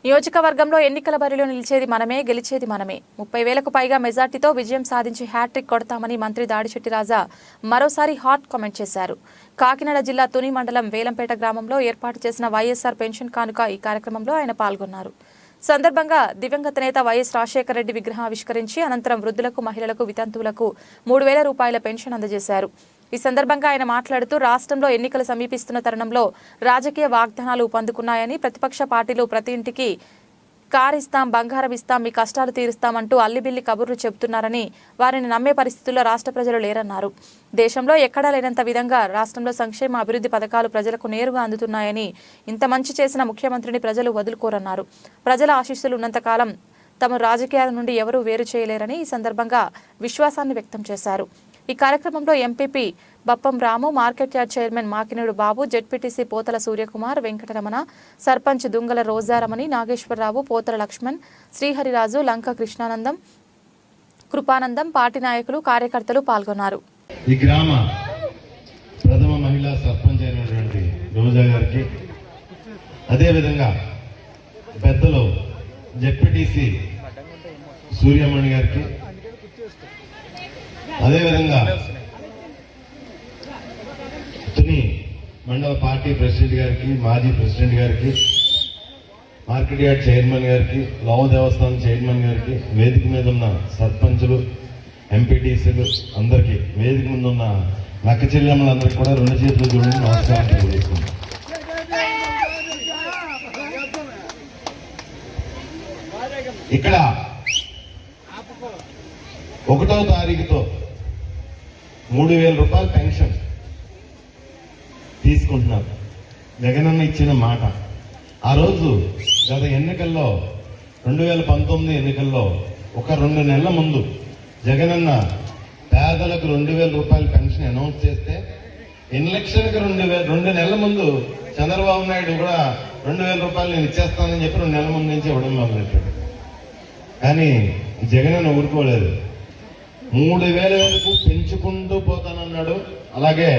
నియోజకవర్గంలో ఎన్నికల బరిలో నిలిచేది మనమే, గెలిచేది మనమే. 30,000కు పైగా మెజార్టీతో విజయం సాధించి హ్యాట్రిక్ కొడతామని మంత్రి దాడిశెట్టి రాజా మరోసారి హాట్ కామెంట్ చేశారు. కాకినాడ జిల్లా తుని మండలం వేలంపేట గ్రామంలో ఏర్పాటు చేసిన వైఎస్ఆర్ పెన్షన్ కానుక ఈ కార్యక్రమంలో ఆయన పాల్గొన్నారు. సందర్భంగా దివంగత నేత వైఎస్ రాజశేఖర రెడ్డి విగ్రహం ఆవిష్కరించి అనంతరం వృద్ధులకు, మహిళలకు, వితంతువులకు 3,000 రూపాయల పెన్షన్ అందజేశారు. ఈ సందర్భంగా ఆయన మాట్లాడుతూ రాష్ట్రంలో ఎన్నికలు సమీపిస్తున్న తరుణంలో రాజకీయ వాగ్దానాలు పొందుకున్నాయని, ప్రతిపక్ష పార్టీలు ప్రతి ఇంటికి కారు ఇస్తాం, బంగారం ఇస్తాం, మీ కష్టాలు తీరుస్తామంటూ అల్లిబిల్లి కబుర్లు చెబుతున్నారని, వారిని నమ్మే పరిస్థితుల్లో రాష్ట్ర ప్రజలు లేరన్నారు. దేశంలో ఎక్కడా లేనంత విధంగా రాష్ట్రంలో సంక్షేమ అభివృద్ధి పథకాలు ప్రజలకు నేరుగా అందుతున్నాయని, ఇంత మంచి చేసిన ముఖ్యమంత్రిని ప్రజలు వదులుకోరన్నారు. ప్రజల ఆశీస్సులు ఉన్నంతకాలం తమ రాజకీయాల నుండి ఎవరూ వేరు చేయలేరని ఈ సందర్భంగా విశ్వాసాన్ని వ్యక్తం చేశారు. ఈ కార్యక్రమంలో ఎంపీపీ బప్పం రాము, మార్కెట్ యార్డ్ చైర్మన్ మాకినేడు బాబు, జెడ్పీటీసీ పోతల సూర్యకుమార్, వెంకటరమణ, సర్పంచ్ దుంగల రోజారమణి, నాగేశ్వరరావు, పోతల లక్ష్మణ్, శ్రీహరిరాజు, లంక కృష్ణానందం, కృపానందం, పార్టీ నాయకులు, కార్యకర్తలు పాల్గొన్నారు. ఈ గ్రామ ప్రథమ మహిళా సర్పంచ్ అయినటువంటి రోజా గారికి, అదేవిధంగా పెద్దలు జెడ్పీటీసీ సూర్యమణి గారికి, అదేవిధంగా తుని మండల పార్టీ ప్రెసిడెంట్ గారికి, మాజీ ప్రెసిడెంట్ గారికి, మార్కెట్ యార్డ్ చైర్మన్ గారికి, లావు దేవస్థానం చైర్మన్ గారికి, వేదిక మీద ఉన్న సర్పంచులు, ఎంపీటీసీలు అందరికీ, వేదిక ముందు ఉన్న నక్క చెల్లెమ్మలందరికీ కూడా 2 చేతులు జోడించి నమస్కారం తెలియజేస్తున్నాం. ఇక్కడ 1వ తారీఖుతో 3,000 రూపాయల పెన్షన్ తీసుకుంటున్నారు. జగనన్న ఇచ్చిన మాట. ఆ రోజు గత ఎన్నికల్లో 2019 ఎన్నికల్లో ఒక 2 నెలల ముందు జగనన్న పేదలకు 2,000 రూపాయల పెన్షన్ అనౌన్స్ చేస్తే, ఎలక్షన్కి 2 నెలల ముందు చంద్రబాబు నాయుడు కూడా 2,000 రూపాయలు నేను ఇచ్చేస్తానని చెప్పి 2 నెలల ముందు నుంచి ఇవ్వడం మొదలెట్టాడు. కానీ జగనన్న ఊరుకోలేదు. 3,000 వరకు పెంచుకుంటూ పోతానన్నాడు. అలాగే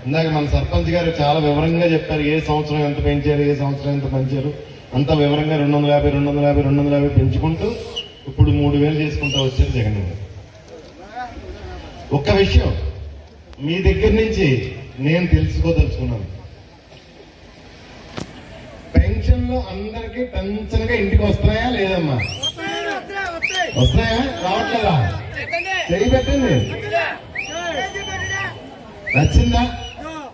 ఇందాక మన సర్పంచ్ గారు చాలా వివరంగా చెప్పారు, ఏ సంవత్సరం ఎంత పెంచారు, ఏ సంవత్సరం ఎంత పెంచారు, అంత వివరంగా 250 పెంచుకుంటూ ఇప్పుడు 3,000 చేసుకుంటూ వచ్చారు జగన్ గారు. ఒక్క విషయం మీ దగ్గర నుంచి నేను తెలుసుకోదలుచుకున్నాను. పెన్షన్లు అందరికీ టెన్షన్గా ఇంటికి వస్తున్నాయా లేదమ్మా? వస్తున్నాయా? రావట్లేదా? చేయి పెట్టండి. నచ్చిందా?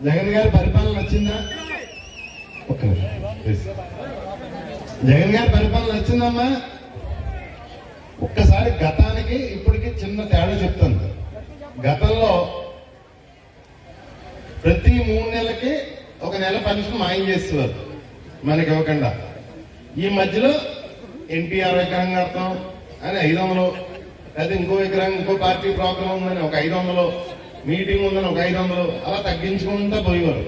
జగన్ గారి పరిపాలన నచ్చిందా? జగన్ గారి పరిపాలన నచ్చిందమ్మా? ఒక్కసారి గతానికి ఇప్పటికి చిన్న తేడా చెప్తాను. గతంలో ప్రతి 3 నెలలకి ఒక నెల పెన్షన్ మాయం చేస్తున్నారు మనకి ఇవ్వకుండా. ఈ మధ్యలో ఎన్టీఆర్ విగ్రహం కడతాం అని 500, అయితే ఇంకో విగ్రహం, ఇంకో పార్టీ ప్రోగ్రాం ఉందని ఒక 500, మీటింగ్ ఉందని ఒక 500, అలా తగ్గించుకుంటూ పోయేవారు.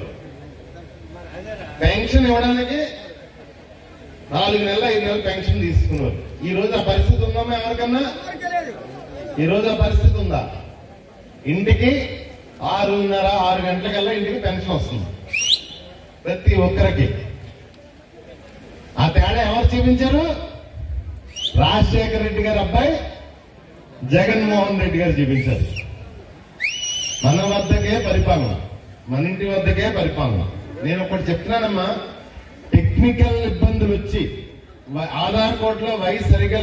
పెన్షన్ ఇవ్వడానికి 4 నెలలు 5 నెలలు పెన్షన్ తీసుకున్నారు. ఈ రోజు ఆ పరిస్థితి ఉందమ్మా? ఎవరికన్నా ఈ రోజు ఆ పరిస్థితి ఉందా? ఇంటికి 6:30, 6 గంటలకల్లా ఇంటికి పెన్షన్ వస్తుంది ప్రతి ఒక్కరికి. ఆ తేడా ఎవరు చూపించారు? రాజశేఖర రెడ్డి గారి అబ్బాయి జగన్మోహన్ రెడ్డి గారు చూపించారు. మన వద్దకే పరిపాలన, మన ఇంటి వద్దకే పరిపాలన. నేను ఒకటి చెప్తున్నానమ్మా, టెక్నికల్ ఇబ్బందులు వచ్చి ఆధార్ కోడ్లో వయసు సరిగా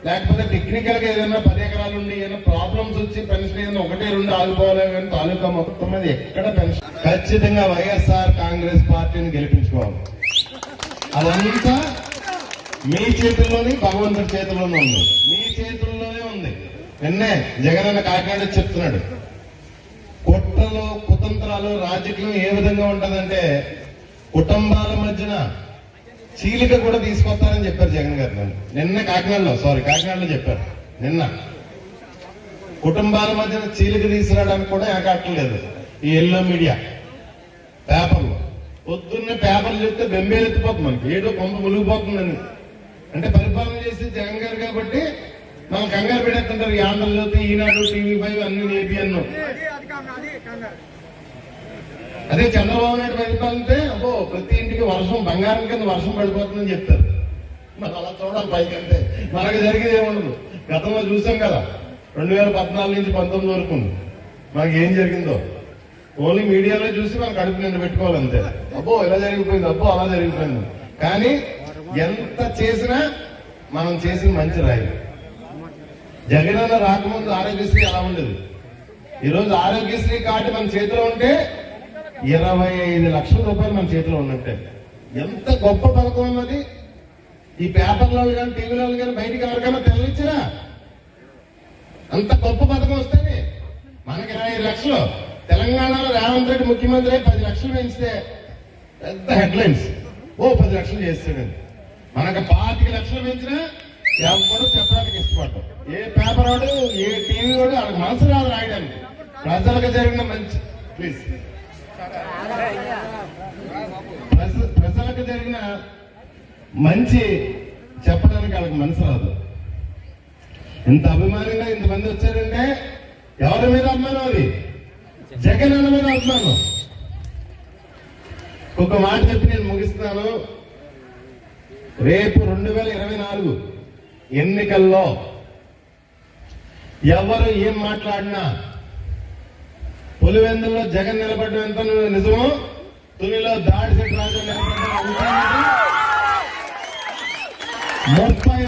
లేకపోతే టెక్నికల్ గా ఏదైనా 10 ఎకరాలు ఉండి ఏదైనా ప్రాబ్లమ్స్ వచ్చి పెన్షన్ ఏదైనా 1, 2 ఆగిపోవాలి కానీ తాలూకా మొత్తం మీద ఎక్కడ పెన్షన్. ఖచ్చితంగా వైఎస్ఆర్ కాంగ్రెస్ పార్టీని గెలిపించుకోవాలి. అదంతా మీ చేతుల్లోని, భగవంతుడి చేతుల్లోనే ఉంది, మీ చేతుల్లోనే ఉంది. నిన్నే జగనన్న కాకినాడ చెప్తున్నాడు, కుట్రలు, కుతంత్రాలు, రాజకీయం ఏ విధంగా ఉంటుందంటే కుటుంబాల మధ్యన చీలిక కూడా తీసుకొస్తారని చెప్పారు జగన్ గారు. నిన్న కాకినాడలో చెప్పారు. నిన్న కుటుంబాల మధ్యన చీలిక తీసుకురావడానికి కూడా ఏకాట్లేదు ఈ ఎల్లో మీడియా పేపర్లు. పొద్దున్నే పేపర్లు చెప్తే బెంబేలు ఎత్తిపోతుంది మనకి, ఏదో కొంప మునిగిపోతుందని. అంటే పరిపాలన చేసి జగన్ గారు కాబట్టి మనం కంగారు పెడేస్తుంటారు. ఈ ఆంధ్రజ్యోతి, ఈనాడు, TV5 అన్ని ఏబిఎన్. అదే చంద్రబాబు నాయుడు పరిపాలనతే అబ్బో ప్రతి ఇంటికి వర్షం, బంగారం కింద వర్షం పడిపోతుందని చెప్తారు. మనం అలా చూడాలి పైకి అంతే. మనకు జరిగేది ఏముండదు. గతంలో చూసాం కదా 2014 నుంచి 19 వరకు మనకి ఏం జరిగిందో ఓన్లీ మీడియాలో చూసి మనం కడుపు నిండా పెట్టుకోవాలంతే. అబ్బో ఇలా జరిగిపోయింది, అబ్బో అలా జరిగిపోయింది. కానీ ఎంత చేసినా మనం చేసిన మంచి రాయి. జగనన్న రాకముందు ఆరోగ్యశ్రీ ఎలా ఉండేది, ఈరోజు ఆరోగ్యశ్రీ కార్డు మన చేతిలో ఉంటే 25 లక్షల రూపాయలు మన చేతిలో ఉన్నట్టే. ఎంత గొప్ప పథకం ఉన్నది. ఈ పేపర్లో కానీ టీవీలో కానీ బయటికి ఎవరికైనా తెలియచ్చినా అంత గొప్ప పథకం వస్తేనే మనకి 25 లక్షలు. తెలంగాణలో రేవంత్ రెడ్డి ముఖ్యమంత్రి 10 లక్షలు పెంచితే పెద్ద హెడ్లైన్స్, ఓ 10 లక్షలు చేస్తాడని. మనకు 25 లక్షలు పెంచినా ఎవరు చెప్పడానికి ఇష్టపడ్డాం. ఏ పేపర్ వాడు ఏ టీవీ వాడు వాళ్ళకి మనసు రాదు రాయడానికి. ప్రజలకు జరిగిన మంచి ప్లీజ్ ప్రజలకు జరిగిన మంచి చెప్పడానికి వాళ్ళకి మనసు రాదు. ఇంత అభిమానంగా ఇంతమంది వచ్చారంటే ఎవరి మీద అభిమానం? అది జగన్ అన్న మీద అభిమానం. ఒక మాట చెప్పి నేను ముగిస్తున్నాను. రేపు 2024 ఎన్నికల్లో ఎవరు ఏం మాట్లాడినా పులివెందుల్లో జగన్ నిలబడడం ఎంత నిజమో, తునిలో దాడిశెట్టి రాజు నిలబడడం 30